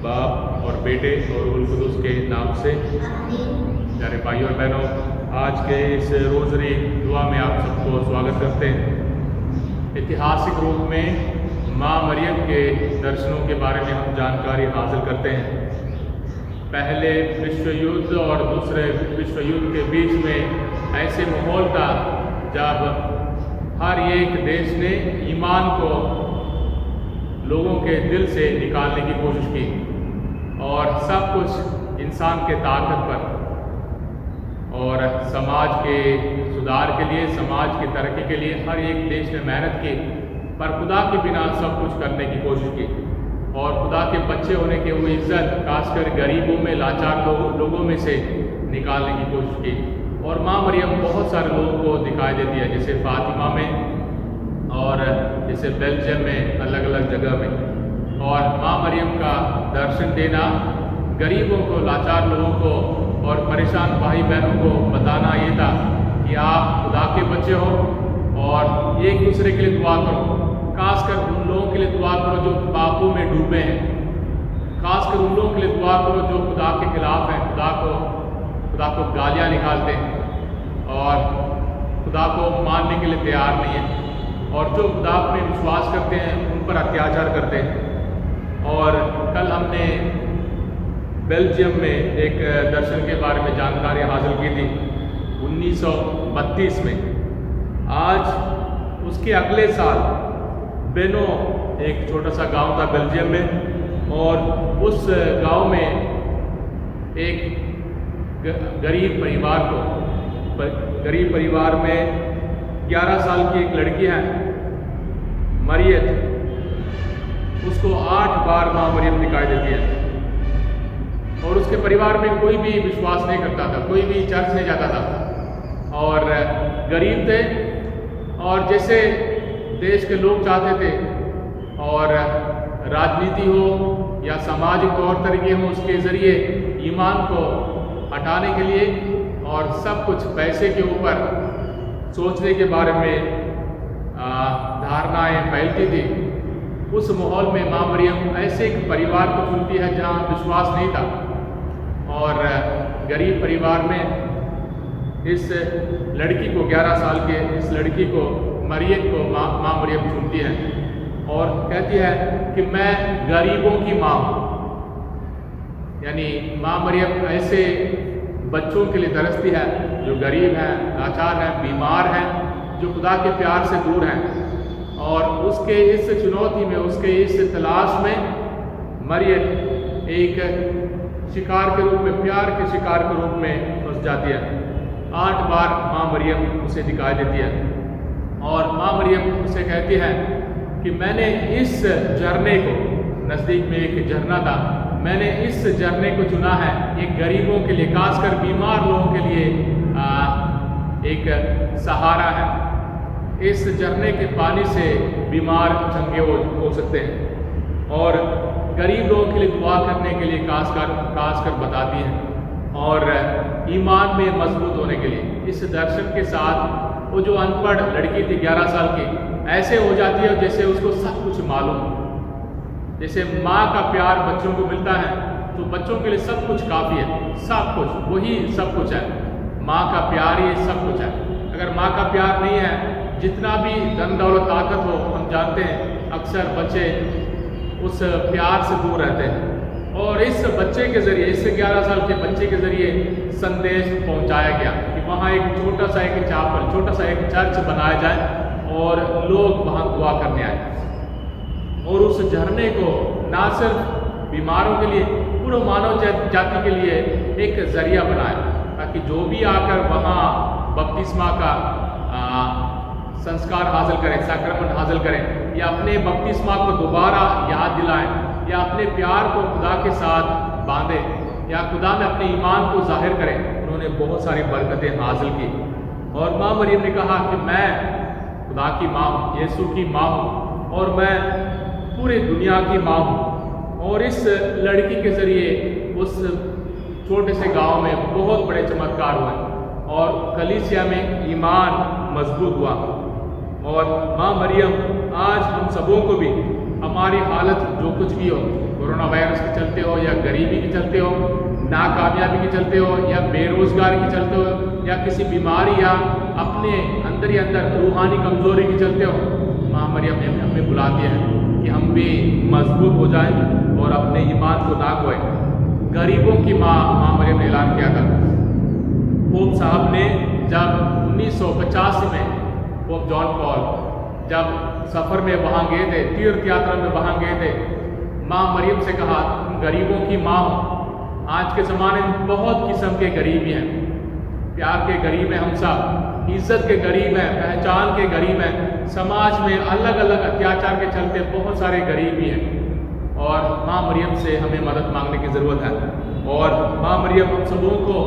बाप और बेटे और रूहुल कुद्दूस के नाम से। प्यारे भाइयों और बहनों, आज के इस रोज़री दुआ में आप सबको स्वागत करते हैं। ऐतिहासिक रूप में माँ मरियम के दर्शनों के बारे में हम जानकारी हासिल करते हैं। पहले विश्व युद्ध और दूसरे विश्व युद्ध के बीच में ऐसे माहौल था जब हर एक देश ने ईमान को लोगों के दिल से निकालने की कोशिश की और सब कुछ इंसान के ताकत पर और समाज के सुधार के लिए, समाज की तरक्की के लिए हर एक देश ने मेहनत की, पर खुदा के बिना सब कुछ करने की कोशिश की और खुदा के बच्चे होने की वो इज्जत खासकर गरीबों में, लाचार लोगों में से निकालने की कोशिश की। और माँ मरियम बहुत सारे लोगों को दिखाई देती है, जैसे फातिमा में और जैसे बेल्जियम में, अलग अलग जगह में। और माँ मरियम का दर्शन देना गरीबों को, लाचार लोगों को और परेशान भाई बहनों को बताना ये था कि आप खुदा के बच्चे हो और एक दूसरे के लिए दुआ करो। खासकर उन लोगों के लिए दुआ करो जो पापों में डूबे हैं, खासकर उन लोगों के लिए दुआ करो जो खुदा के खिलाफ हैं, खुदा को गालियाँ निकालते हैं और खुदा को मानने के लिए तैयार नहीं है और जो खुदा में विश्वास करते हैं उन पर अत्याचार करते हैं। और कल हमने बेल्जियम में एक दर्शन के बारे में जानकारी हासिल की थी 1932 में। आज उसके अगले साल बेनो एक छोटा सा गांव था बेल्जियम में और उस गांव में एक गरीब परिवार में 11 साल की एक लड़की है मरियत, उसको 8 बार माँ मरियम दिखाई देती है और उसके परिवार में कोई भी विश्वास नहीं करता था, कोई भी चर्च नहीं जाता था और गरीब थे और जैसे देश के लोग चाहते थे और राजनीति हो या सामाजिक तौर तरीके हो, उसके ज़रिए ईमान को हटाने के लिए और सब कुछ पैसे के ऊपर सोचने के बारे में धारणाएं फैलती थी। उस माहौल में माँ मरियम ऐसे एक परिवार को चुनती है जहाँ विश्वास नहीं था और गरीब परिवार में इस लड़की को, 11 साल के इस लड़की को, मरियम को माँ मरियम चुनती है और कहती है कि मैं गरीबों की माँ हूँ। यानी माँ मरियम ऐसे बच्चों के लिए तरसती है जो गरीब हैं, लाचार हैं, बीमार हैं, जो खुदा के प्यार से दूर हैं। और उसके इस चुनौती में, उसके इस तलाश में मरियम एक शिकार के रूप में, प्यार के शिकार के रूप में फंस जाती है। 8 बार माँ मरियम उसे दिखाई देती है और माँ मरियम उसे कहती है कि मैंने इस झरने को, नज़दीक में एक झरना था, मैंने इस झरने को चुना है एक गरीबों के लिए, खासकर बीमार लोगों के लिए एक सहारा है। इस झरने के पानी से बीमार चंगे हो सकते हैं और गरीब लोगों के लिए दुआ करने के लिए खासकर बताती हैं और ईमान में मजबूत होने के लिए। इस दर्शन के साथ वो जो अनपढ़ लड़की थी 11 साल की, ऐसे हो जाती है जैसे उसको सब कुछ मालूम हो। जैसे माँ का प्यार बच्चों को मिलता है तो बच्चों के लिए सब कुछ काफ़ी है, सब कुछ वही सब कुछ है, माँ का प्यार ही सब कुछ है। अगर माँ का प्यार नहीं है, जितना भी धन दौलत ताकत हो, हम जानते हैं अक्सर बच्चे उस प्यार से दूर रहते हैं। और इस बच्चे के ज़रिए, इस 11 साल के बच्चे के ज़रिए संदेश पहुंचाया गया कि वहाँ एक छोटा सा एक चापल, छोटा सा एक चर्च बनाया जाए और लोग वहाँ दुआ करने आए और उस झरने को ना सिर्फ बीमारों के लिए, पूरे मानव जाति के लिए एक ज़रिया बनाया ताकि जो भी आकर वहाँ बपतिस्मा का संस्कार हासिल करें, सैक्रमेंट हासिल करें या अपने बपतिस्मा को दोबारा याद दिलाएं या अपने प्यार को खुदा के साथ बांधें या खुदा में अपने ईमान को जाहिर करें। उन्होंने बहुत सारी बरकतें हासिल की और माँ मरियम ने कहा कि मैं खुदा की माँ हूँ, यीशु की माँ हूँ और मैं पूरी दुनिया की माँ हूँ। और इस लड़की के ज़रिए उस छोटे से गांव में बहुत बड़े चमत्कार हुए और कलीसिया में ईमान मजबूत हुआ। और माँ मरियम आज हम सबों को भी हमारी हालत जो कुछ भी हो, कोरोना वायरस के चलते हो, या गरीबी के चलते हो, नाकामयाबी के चलते हो, या बेरोजगारी के चलते हो, या किसी बीमारी या अपने अंदर ही अंदर रूहानी कमजोरी के चलते हो, माँ मरियम ने हमें बुलाती है कि हम भी मजबूत हो जाएं और अपने ईमान को ना खोएं। गरीबों की माँ मरियम ने ऐलान किया था। पोप साहब ने जब 1985 में पोप जॉन पॉल जब सफ़र में वहाँ गए थे, तीर्थ यात्रा में वहाँ गए थे, माँ मरियम से कहा तुम गरीबों की माँ हो। आज के ज़माने में बहुत किस्म के गरीबी हैं, प्यार के गरीब हैं हम सब, इज्जत के गरीब हैं, पहचान के गरीब हैं, समाज में अलग अलग अत्याचार के चलते बहुत सारे गरीबी हैं, और माँ मरियम से हमें मदद मांगने की ज़रूरत है। और माँ मरियम हम सबों को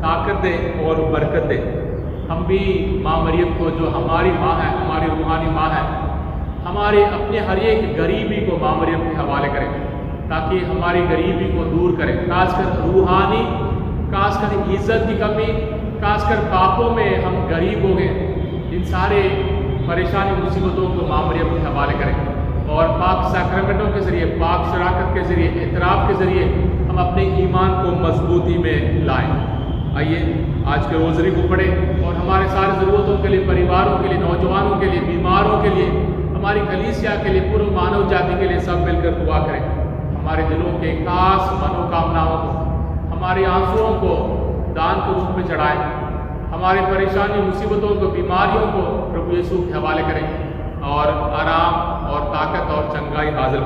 ताकत दे और बरकत दे। हम भी माँ मरियम को, जो हमारी माँ है, हमारी रूहानी माँ है, हमारे अपने हर एक गरीबी को माँ मरियम के हवाले करें, ताकि हमारी गरीबी को दूर करें, खासकर रूहानी, खासकर इज्जत की कमी, खासकर पापों में हम गरीब हो गए, इन सारे परेशानी मुसीबतों को माँ मरियम के हवाले करें, और पाक सैक्रमेंटों के ज़रिए, पाक शराकत के ज़रिए, इतराफ़ के ज़रिए हम अपने ईमान को मजबूती में लाएं। आइए आज के रोज़री को पढ़ें और हमारे सारे ज़रूरतों के लिए, परिवारों के लिए, नौजवानों के लिए, बीमारों के लिए, हमारी कलीसिया के लिए, पूरे मानव जाति के लिए सब मिलकर दुआ करें। हमारे दिलों के खास मनोकामनाओं को, हमारे आंसुओं को दान के रूप में चढ़ाएं, हमारे परेशानी, मुसीबतों को, बीमारियों को प्रभु यीशु के हवाले करें, और आराम और ताकत और चंगाई हासिल करें।